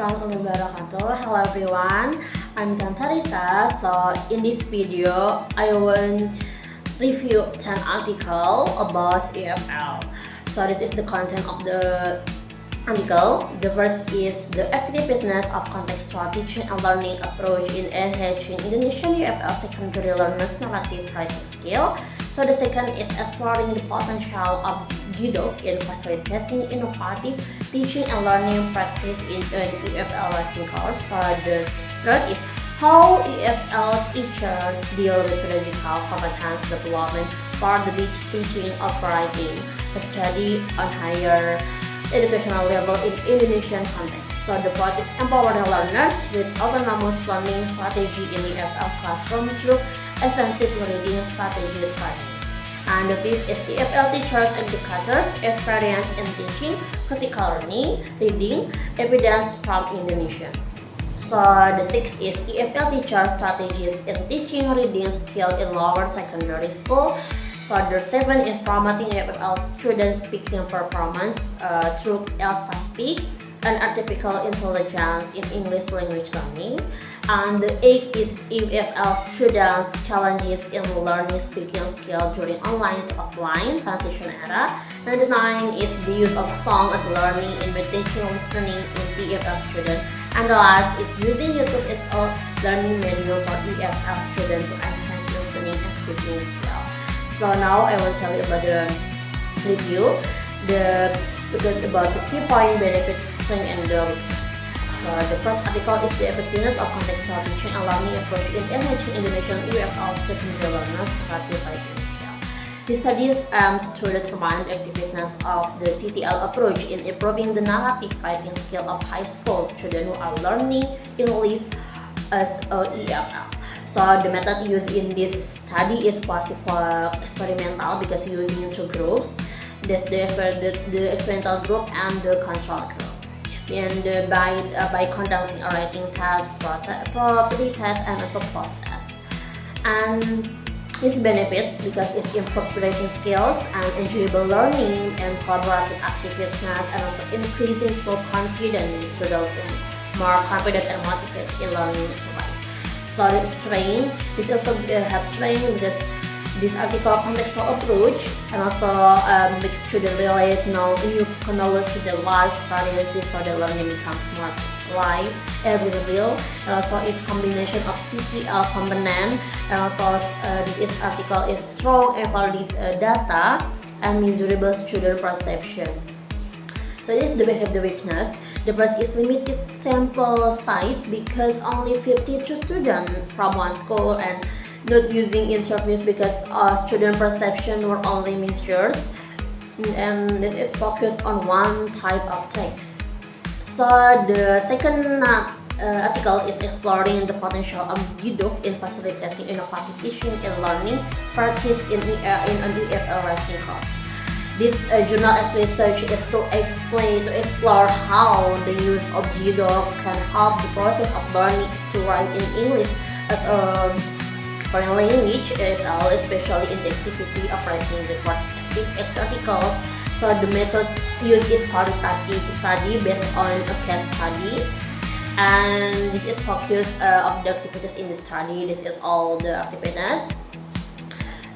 Assalamualaikum wabarakatuh. Hello everyone, I'm Tanta Risa. So in this video, I will review 10 article about EFL. So this is the content of the article. The first is the effectiveness of contextual teaching and learning approach in enhancing Indonesian EFL secondary learners' narrative writing skill. So the second is exploring the potential of Judo in facilitating innovative teaching and learning practice in an EFL writing course. So the third is how EFL teachers deal with pedagogical competence development for the teaching of writing, a study on higher educational level in Indonesian context. So the fourth is empowering learners with autonomous learning strategy in the EFL classroom through extensive reading strategy training. And the fifth is EFL teachers indicators, experience in teaching, critical learning, reading, evidence from Indonesia. So the sixth is EFL teacher strategies in teaching reading skill in lower secondary school. So the seventh is promoting EFL student speaking performance through ELSA Speak and artificial intelligence in English language learning. And the eighth is EFL students challenges in learning speaking skill during online to offline transition era. And the ninth is the use of song as learning in teaching listening in EFL student. And the last is using YouTube as a learning medium for EFL student to enhance listening and speaking skill. So now I will tell you about the review, about the key point, benefit, strength, and the weakness. So the first article is the effectiveness of contextual teaching and learning approach in enhancing Indonesian EFL secondary learners' narrative writing skill. This study aims to determine the effectiveness of the CTL approach in improving the narrative writing skill of high school students who are learning English as a EFL. So the method used in this study is experimental because using two groups. There's the experimental group and the control group. And by conducting a writing test, property test, and also post test. And its benefit because it improves writing skills and enjoyable learning and collaborative activities, and also increasing self-confidence. Students more confident and motivated in learning to write. So the strength, this also have strength because this article contextual approach and also makes students relate new knowledge to the life experiences, so the learning becomes more live and real. And also its combination of CPL component, and also this article is strong and valid data and measurable student perception. So this is the weakness. The first is limited sample size because only 52 students from one school, and not using interviews because student perception were only measures, and this is focused on one type of text. So the second article is exploring the potential of Judo in facilitating innovative teaching and learning practice in an EFL writing course. This journal as research is to explore how the use of Judo can help the process of learning to write in English as a foreign language, especially in the activity of writing reports articles. So the methods used is qualitative study based on a case study, and this is focus of the activities in the study. This is all the activities.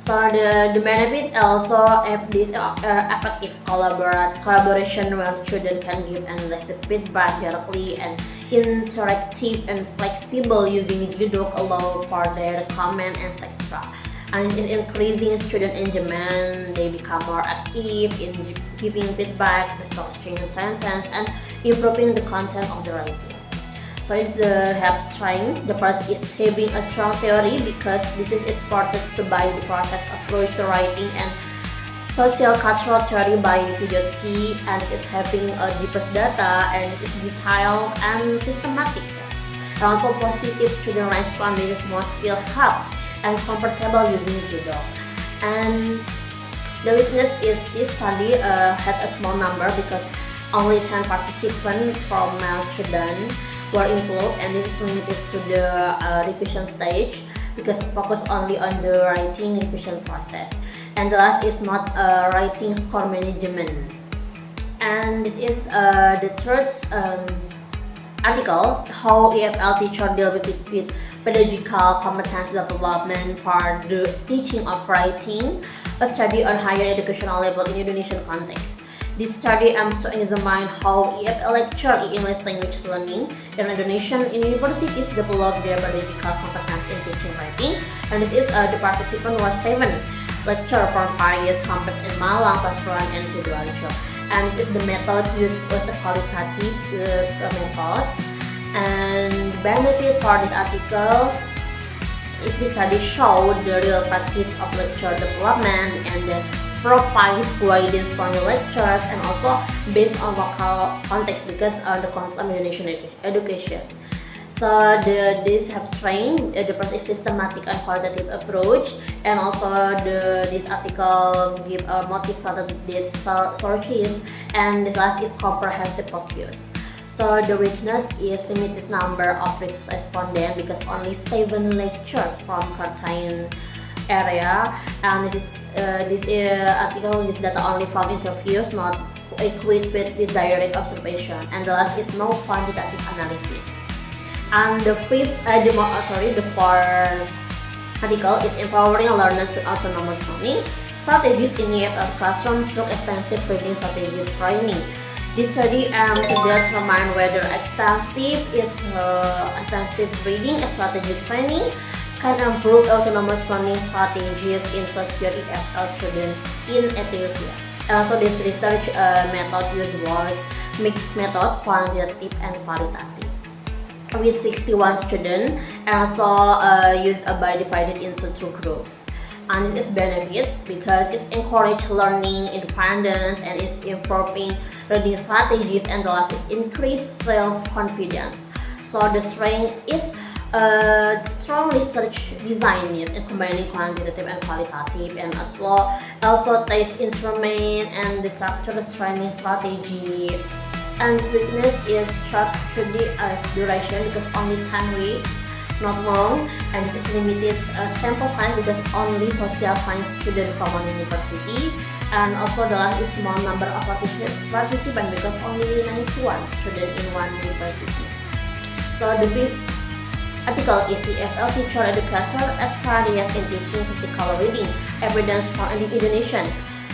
So the benefit also if this effective collaboration where students can give and receive feedback directly and interactive and flexible using Judo allow for their comment, etc. And in increasing student engagement, they become more active in giving feedback, structuring sentence, and improving the content of the writing. So it's the have strength. The first is having a strong theory because this is supported by the process approach to writing and social cultural theory by Vygotsky, and is having a deeper data, and this is detailed and systematic. And also positive student response is most feel help and comfortable using Judo. And the weakness is this study had a small number because only 10 participants from male students were included, and this is limited to the revision stage because it focus only on the writing revision process. And the last is not writing score management. And this is the third article, How EFL Teacher Deal with Pedagogical Competence Development for the Teaching of Writing, a study on higher educational level in Indonesian context. This study aims to examine how EFL lecture in English language learning in Indonesian universities develop their pedagogical competence in teaching writing, and this is the participant was 7 lecturer from various campus in Malang, Pasuruan, and Sidoarjo. And this is the method used was the qualitative methods. And benefit for this article is the study show the real practice of lecture development and provides guidance from the lectures and also based on local context because the concept of Indonesian education. So these have trained the first is systematic and qualitative approach, and also this article give a motivated sources, and this last is comprehensive focus. So the weakness is limited number of respondents because only 7 lectures from certain area, and this article is data only from interviews, not equipped with direct observation, and the last is no quantitative analysis. And the fourth article is empowering learners with autonomous learning strategies in EFL classroom through extensive reading strategy training. This study aims to determine whether extensive reading strategy training can improve autonomous learning strategies in first-year EFL students in Ethiopia. And also this research method used was mixed method, quantitative and qualitative, with 61 students, and also used by divided into 2 groups. And this is benefits because it encourages learning independence and is improving reading strategies, and the last is increased self-confidence. So the strength is strong research design is in combining quantitative and qualitative, and also test instrument and the structured training strategy. And weakness is short study duration because only 10 weeks, not long, and it is limited sample size because only social science student from one university, and also the last is small number of participants because only 91 student in one university. So the fifth article is the EFL Teacher Educator Experience in Teaching Critical Reading, Evidence from Indonesian.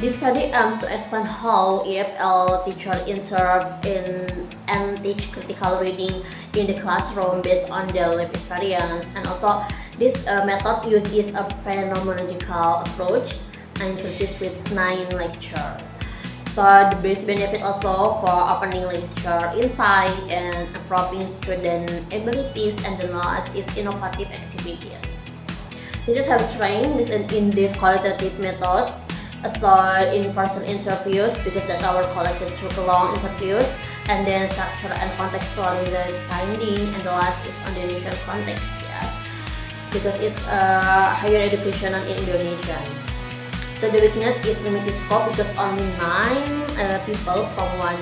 This study aims to explain how EFL teachers enter in and teach critical reading in the classroom based on their life experience, and also this method uses a phenomenological approach and interviews with 9 lecturers. So the best benefit also for opening lecture insight and improving student abilities, and the last is innovative activities. This is have trained this in the qualitative method. So in-person interviews because that our collected through long interviews, and then structure and contextualized finding, and the last is on the Indonesian context, yes, because it's higher education in Indonesia. So the weakness is limited scope because only 9 people from one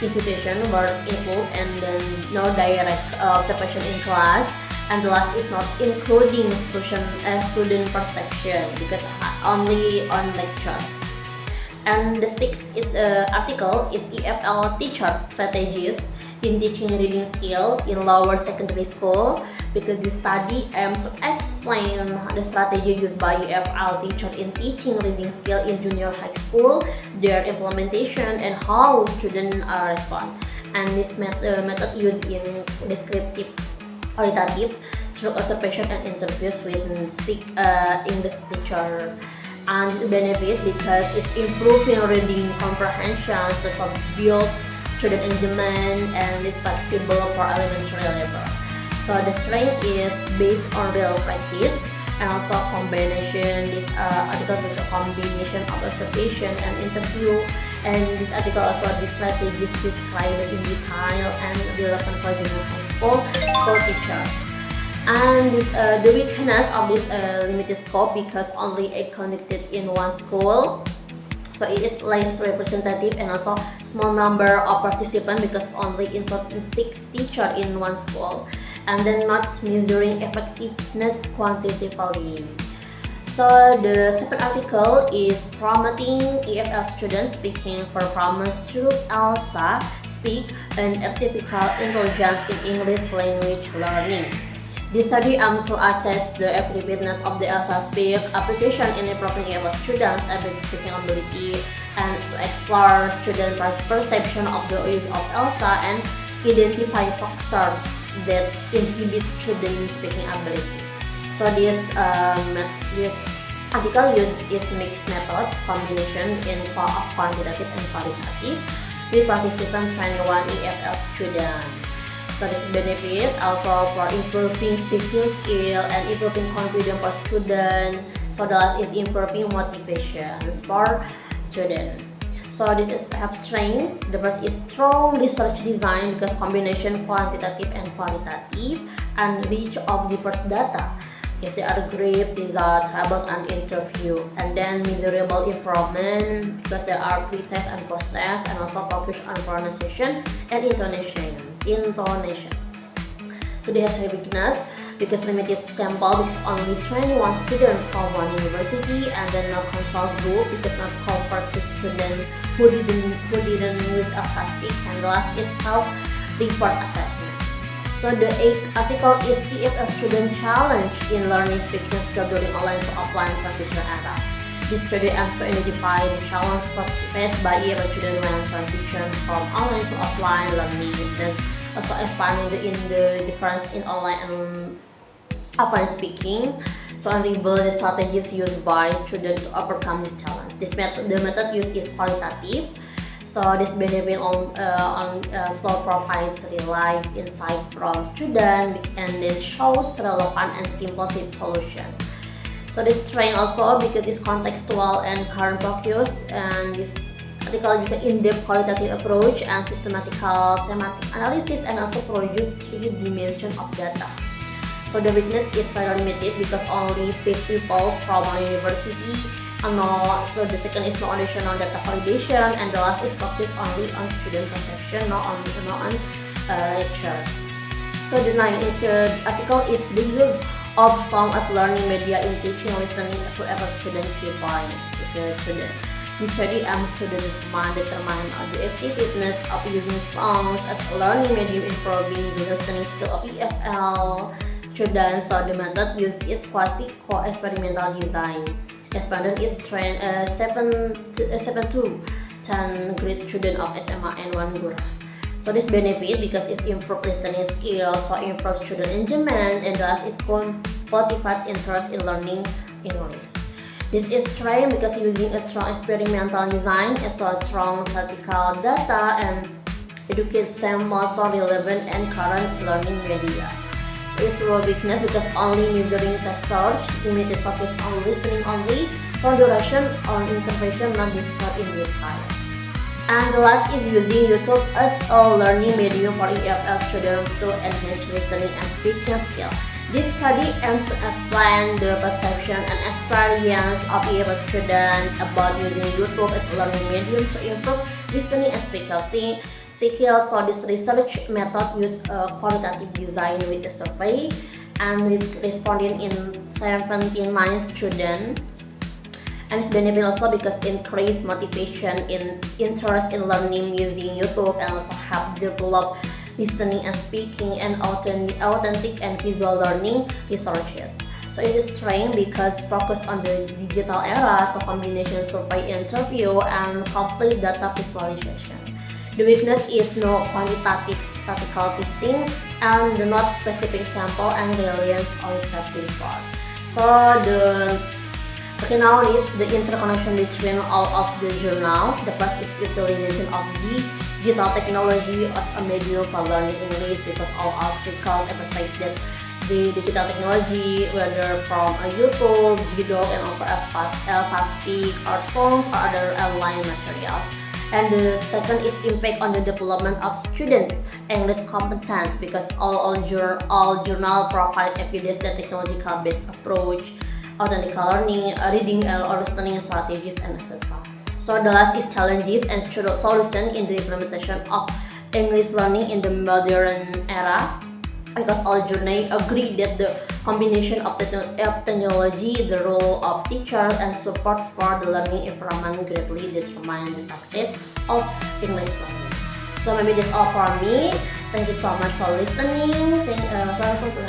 institution were included, and then no direct observation in class. And the last is not including student perception because only on lectures. And the sixth article is EFL Teachers Strategies in Teaching Reading Skill in Lower Secondary School, because this study aims to explain the strategy used by EFL teachers in teaching reading skill in junior high school, their implementation, and how students respond. And this method used in descriptive, qualitative, through observation and interviews with English teacher. And it benefit because it's improving reading comprehension, so builds student engagement, and is flexible for elementary level. So the strength is based on real practice, and also combination. This article is a combination of observation and interview, and this article also the strategies described in detail and relevant for junior high school for teachers. And this, the weakness of this limited scope because only conducted in one school, so it is less representative, and also small number of participants because only involved 6 teachers in one school, and then not measuring effectiveness quantitatively. So the second article is promoting EFL students speaking performance through ELSA speak, and artificial intelligence in English language learning. This study aims to assess the effectiveness of the ELSA Speak application in improving EFL students' speaking ability and to explore student perception of the use of ELSA and identify factors that inhibit student speaking ability. So this article uses mixed method combination in of quantitative and qualitative with participants 21 EFL students. So this benefit also for improving speaking skill and improving confidence for students. So that is improving motivation for students. So this is have trained. The first is strong research design because combination quantitative and qualitative and reach of diverse data. Yes, there are great result, tables and interview, and then measurable improvement because there are pre-test and post-test, and also focus on pronunciation and intonation. So they have high weakness because limited sample because only 21 students from one university, and then no control group because not covered to students who didn't use ELSA Speak, and the last is self-report assessment. So the 8th article is EFL student challenge in learning speaking skill during online to offline transition era. This study aims to identify the challenge faced by EFL students when transition from online to offline learning, then also expanding the difference in online and offline speaking. So and reveal the strategies used by students to overcome this challenge. The method used is qualitative. So this benefit so provides real life insight from students and then shows relevant and simple solution. So this train also because it's contextual and current focused, and this article juga in-depth qualitative approach and systematical thematic analysis, and also produce 3 dimensions of data. So the weakness is very limited because only 5 people from a university. So the second is no additional data validation, and the last is focused only on student perception, not on lecture. So the 9th article is the use of song as learning media in teaching listening to every student key points. This study aims to determine the effectiveness of using songs as a learning medium improving the listening skill of EFL students. So the method used is quasi-experimental design. Respondent is trained 7 to 10 grade student of SMA and 1 guru. So this benefit because it improves listening skills, so improves student engagement, and thus it cultivates interest in learning English. This is trained because using a strong experimental design, as well as strong statistical data, and educates some also relevant and current learning media. So it's real weakness because only measuring test search, limited focus on listening only, so duration on intervention not described in detail. And the last is using YouTube as a learning medium for EFL students to enhance listening and speaking skill. This study aims to explain the perception and experience of EFL students about using YouTube as a learning medium to improve listening and speaking skills. So this research method used a qualitative design with a survey and with responding in 79 students. And it's benefit also because increase motivation in interest in learning using YouTube, and also help develop listening and speaking and authentic and visual learning researches. So it is trained because focus on the digital era, so combination survey interview and complete data visualization. The weakness is no quantitative statistical testing and the not specific sample and reliance on self-report. So now is the interconnection between all of the journal. The first is utilization of the digital technology as a medium for learning English, because all articles emphasize that the digital technology, whether from a YouTube, GDoc, and also ELSA Speak or songs or other online materials. And the second is impact on the development of students' English competence, because all journal provide evidence that technological-based approach, authentic learning, reading or listening strategies, and etc. So the last is challenges and solution in the implementation of English learning in the modern era, because all journals agree that the combination of technology, the role of teachers, and support for the learning environment greatly determine the success of English learning. So maybe that's all for me. Thank you so much for listening. Thank